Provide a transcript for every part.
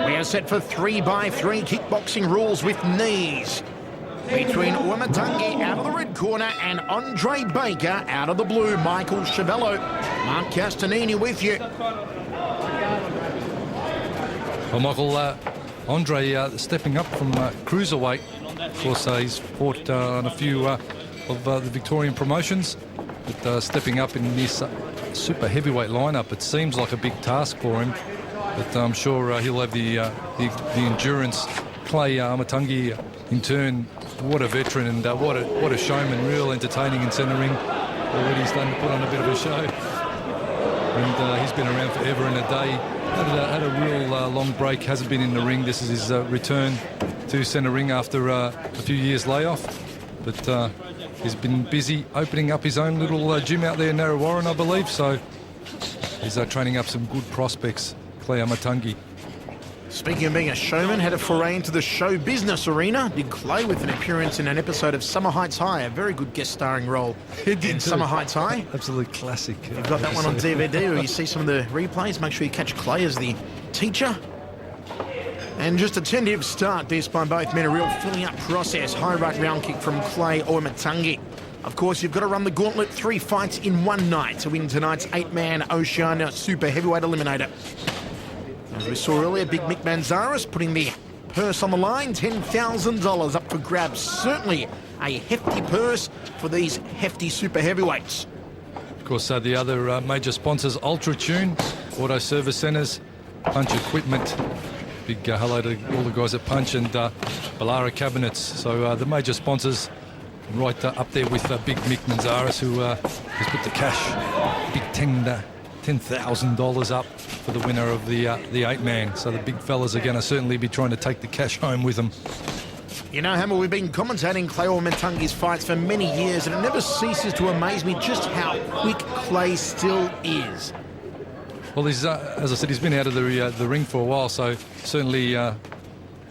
We are set for 3x3 kickboxing rules with knees. Between Aumatagi out of the red corner and Andre Baker out of the blue. Michael Chavello, Mark Castanini with you. Well, Michael, Andre stepping up from cruiserweight. Of course, he's fought on a few of the Victorian promotions, but stepping up in this super heavyweight lineup, it seems like a big task for him. But I'm sure he'll have the endurance. Clay Aumatagi, in turn, what a veteran and what a showman, real entertaining in centre ring. Already starting to put on a bit of a show. And he's been around forever and a day. Had a real long break, hasn't been in the ring. This is his return to centre ring after a few years layoff. But he's been busy opening up his own little gym out there in Narrawarren, I believe. So he's training up some good prospects, Clay Aumatagi. Speaking of being a showman, had a foray into the show business arena. Did Clay with an appearance in an episode of Summer Heights High, a very good guest starring role in Summer Heights High. Absolute classic. You've got that one on DVD where you see some of the replays. Make sure you catch Clay as the teacher. And just a tentative start this by both men, a real filling up process. High right round kick from Clay Aumatagi. Of course, you've got to run the gauntlet, 3 fights in one night to win tonight's 8-man Oceania Super Heavyweight Eliminator. As we saw earlier, Big Mick Manzares putting the purse on the line, $10,000 up for grabs. Certainly a hefty purse for these hefty super heavyweights. Of course, the other major sponsors, Ultra Tune, Auto Service Centres, Punch Equipment. Big hello to all the guys at Punch, and Ballara Cabinets. So the major sponsors right up there with Big Mick Manzares, who has put the cash, big $10,000 up for the winner of the 8-man. So the big fellas are going to certainly be trying to take the cash home with them. You know, Hammer, we've been commentating Clay Aumatagi's fights for many years, and it never ceases to amaze me just how quick Clay still is. Well, he's, as I said, he's been out of the ring for a while, so certainly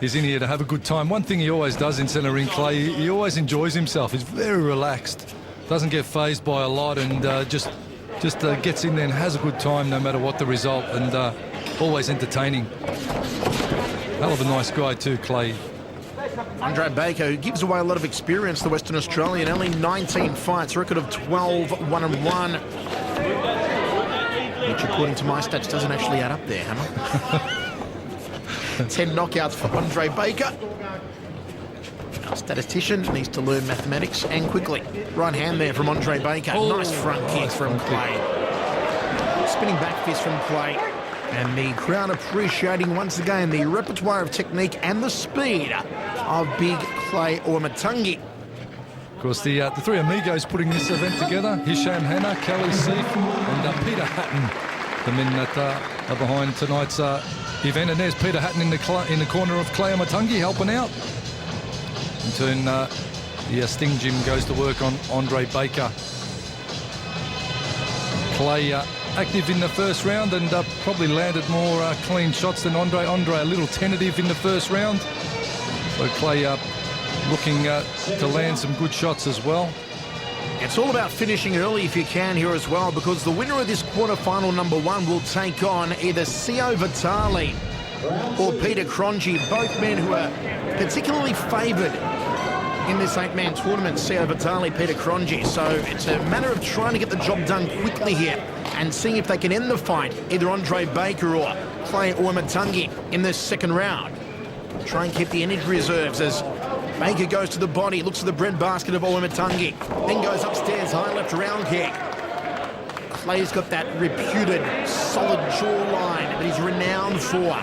he's in here to have a good time. One thing he always does in centre ring, Clay, he always enjoys himself. He's very relaxed, doesn't get fazed by a lot, and just gets in there and has a good time no matter what the result, and always entertaining. Hell of a nice guy too, Clay. Andre Baker, who gives away a lot of experience, the Western Australian, only 19 fights, record of 12-1-1. Which, according to my stats, doesn't actually add up there, Hammer. 10 knockouts for Andre Baker. Our statistician needs to learn mathematics, and quickly. Right hand there from Andre Baker. Oh, nice front kick from Clay. Spinning back fist from Clay. And the crowd appreciating once again the repertoire of technique and the speed of big Clay Aumatagi. Of course, the three amigos putting this event together, Hisham Hanna, Kelly Seif, and Peter Hatton, the men that are behind tonight's event. And there's Peter Hatton in the corner of Clay Aumatagi helping out. In turn, the Sting Gym goes to work on Andre Baker. Clay active in the first round and probably landed more clean shots than Andre. Andre a little tentative in the first round. So Clay looking to land some good shots as well. It's all about finishing early if you can here as well, because the winner of this quarterfinal number 1 will take on either Sio Vitali or Peter Cronji, both men who are particularly favoured in this 8-man tournament. Sio Vitali, Peter Cronji. So it's a matter of trying to get the job done quickly here and seeing if they can end the fight, either Andre Baker or Clay Aumatagi in this second round. Try and keep the energy reserves as Baker goes to the body, looks at the breadbasket of Aumatagi, then goes upstairs, high left round kick. Clay's got that reputed solid jawline that he's renowned for.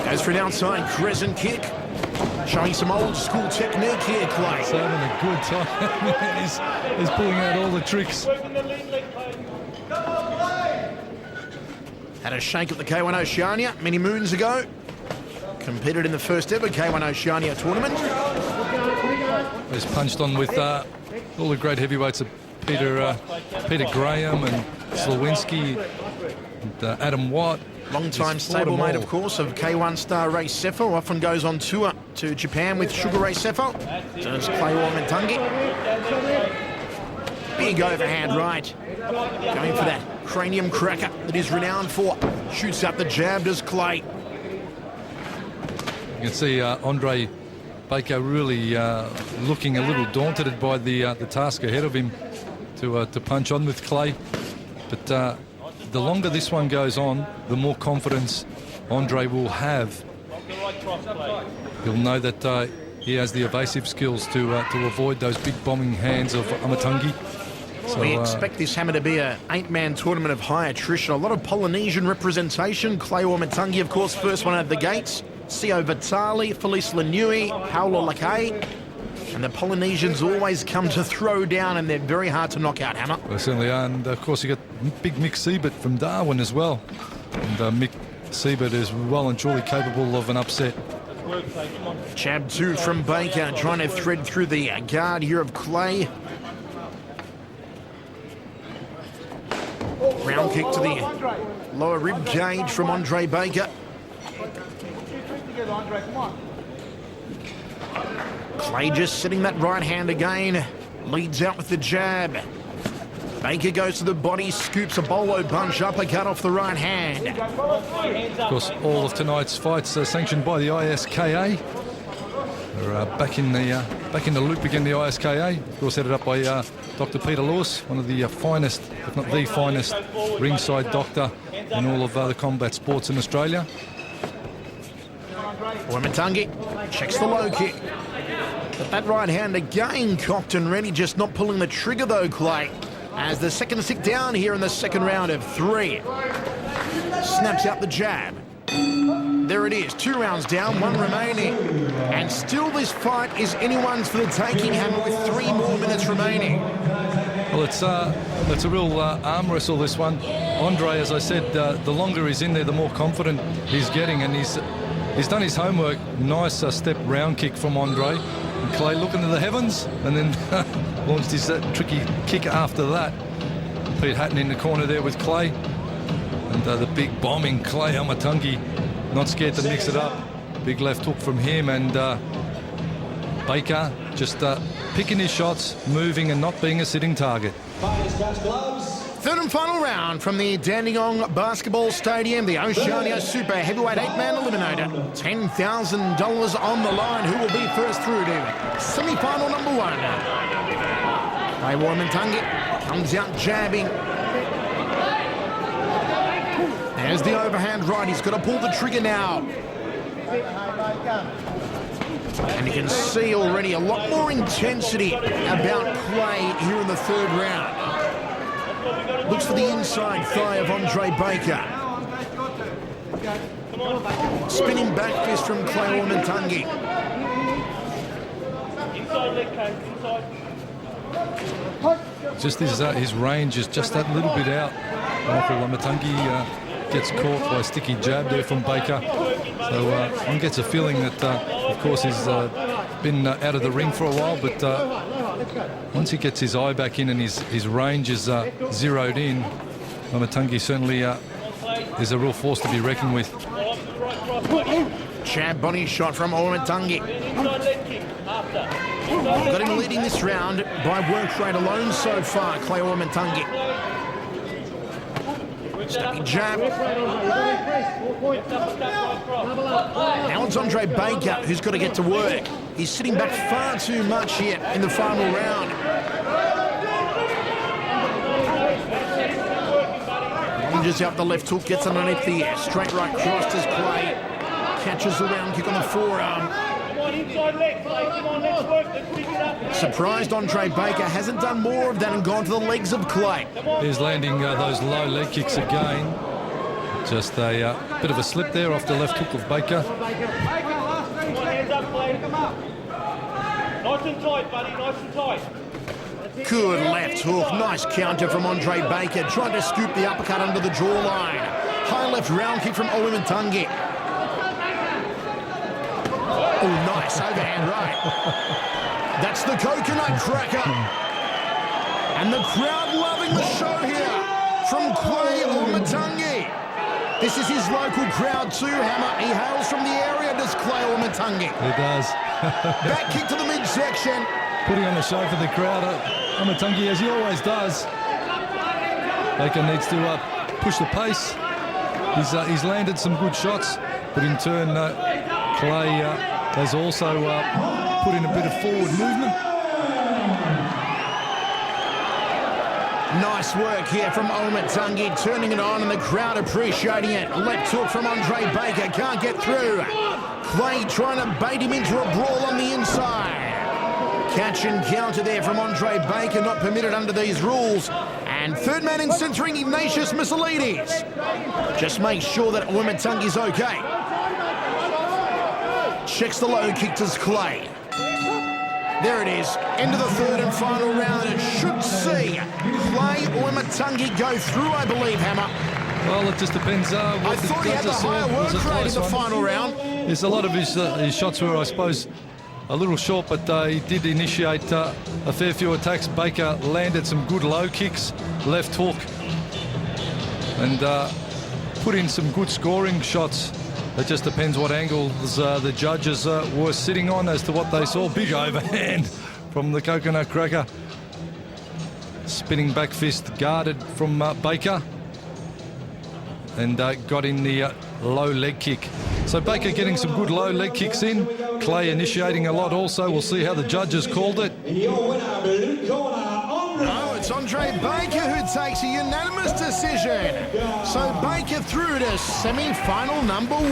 Goes for an outside crescent kick. Showing some old school technique here, Clay. He's having a good time. he's pulling out all the tricks. Had a shake at the K1 Oceania many moons ago. Competed in the first ever K1 Oceania tournament. He's punched on with all the great heavyweights of Peter Graham and Slowinski and Adam Watt. Long-time stablemate, of course, of K1 star Ray Sefo. Often goes on tour to Japan with Sugar Ray Sefo. So it's Clay Aumatagi. Big overhand right. Going for that cranium cracker that he's renowned for. Shoots out the jab, does Clay. You can see Andre Baker really looking a little daunted by the task ahead of him to punch on with Clay. But the longer this one goes on, the more confidence Andre will have. He'll know that he has the evasive skills to avoid those big bombing hands of Aumatagi. So, we expect this hammer to be an 8-man tournament of high attrition. A lot of Polynesian representation. Clay Aumatagi, of course, first one out of the gates. Sio Vitali, Felice Lanui, Paulo Lakay. And the Polynesians always come to throw down, and they're very hard to knock out, Hammer. They certainly are. And, of course, you got big Mick Siebert from Darwin as well. And Mick Siebert is well and truly capable of an upset. Jab 2 from Baker, trying to thread through the guard here of Clay. Round kick to the lower rib cage from Andre Baker. Clay just sitting that right hand again. Leads out with the jab. Baker goes to the body, scoops a bolo bunch uppercut off the right hand. Of course, all of tonight's fights are sanctioned by the ISKA. They're back in the loop again, the ISKA. Of course, headed up by Dr. Peter Lewis, one of the finest, if not the finest, ringside doctor in all of the combat sports in Australia. Aumatagi checks the low kick. But that right hand again cocked and ready, just not pulling the trigger though, Clay. As the second stick down here in the second round of 3. Snaps out the jab. There it is, 2 rounds down, 1 remaining. And still this fight is anyone's for the taking, Hammer, with 3 more minutes remaining. Well, it's a real arm wrestle, this one. Andre, as I said, the longer he's in there, the more confident he's getting, and he's done his homework. Nice step round kick from Andre. And Clay looking to the heavens, and then launched his tricky kick after that. Pete Hatton in the corner there with Clay. And the big bombing Clay Aumatagi, not scared to mix it up. Big left hook from him, and Baker just picking his shots, moving and not being a sitting target. Third and final round from the Dandenong Basketball Stadium, the Oceania Super Heavyweight 8-man eliminator. $10,000 on the line. Who will be first through to semi-final number 1? Clay Aumatagi comes out jabbing. There's the overhand right. He's got to pull the trigger now. And you can see already a lot more intensity about play here in the third round. Looks for the inside thigh of Andre Baker. Spinning back fist from Clay Aumatagi. Just his range is just that little bit out. Michael Aumatagi gets caught by a sticky jab there from Baker. So one gets a feeling that, of course, he's been out of the ring for a while, but once he gets his eye back in and his range is zeroed in, Aumatagi certainly is a real force to be reckoned with. Jab body shot from Aumatagi. Got him leading this round by work rate alone so far, Clay Aumatagi. Stepping jab. Now it's Andre Baker who's got to get to work. He's sitting back far too much here in the final round. Lunges out the left hook, gets underneath the straight right cross as Clay catches the round kick on the forearm. Surprised Andre Baker hasn't done more of that and gone to the legs of Clay. He's landing those low leg kicks again. Just a bit of a slip there off the left hook of Baker. Nice and tight, buddy, nice and tight. Good left hook, nice counter from Andre Baker, trying to scoop the uppercut under the jawline. High left round kick from Aumatagi. Oh, nice overhand right. That's the coconut cracker. And the crowd loving the show here from Clay Aumatagi. This is his local crowd too, Hammer. He hails from the area, does Clay Aumatagi. He does. Back kick to the midsection. Putting on the show for the crowd. Aumatagi, as he always does. Baker needs to push the pace. He's landed some good shots, but in turn, Clay has also put in a bit of forward movement. Nice work here from Aumatagi, turning it on and the crowd appreciating it. Left hook from Andre Baker, can't get through. Clay trying to bait him into a brawl on the inside. Catch and counter there from Andre Baker, not permitted under these rules. And third man in centering, Ignatius Missilides. Just make sure that Aumatagi's okay. Checks the low kick to Clay. There it is, end of the third and final round, and it should see Clay Aumatagi go through, I believe, Hammer. Well, it just depends. I thought he had the higher work rate in the final round. There's a lot of his shots were, I suppose, a little short, but he did initiate a fair few attacks. Baker landed some good low kicks, left hook, and put in some good scoring shots. It just depends what angles the judges were sitting on as to what they saw. Big overhand from the coconut cracker. Spinning back fist guarded from Baker. And got in the low leg kick. So Baker getting some good low leg kicks in. Clay initiating a lot also. We'll see how the judges called it. Oh, it's Andre Baker who takes a unanimous decision. So Baker through to semi-final number 1.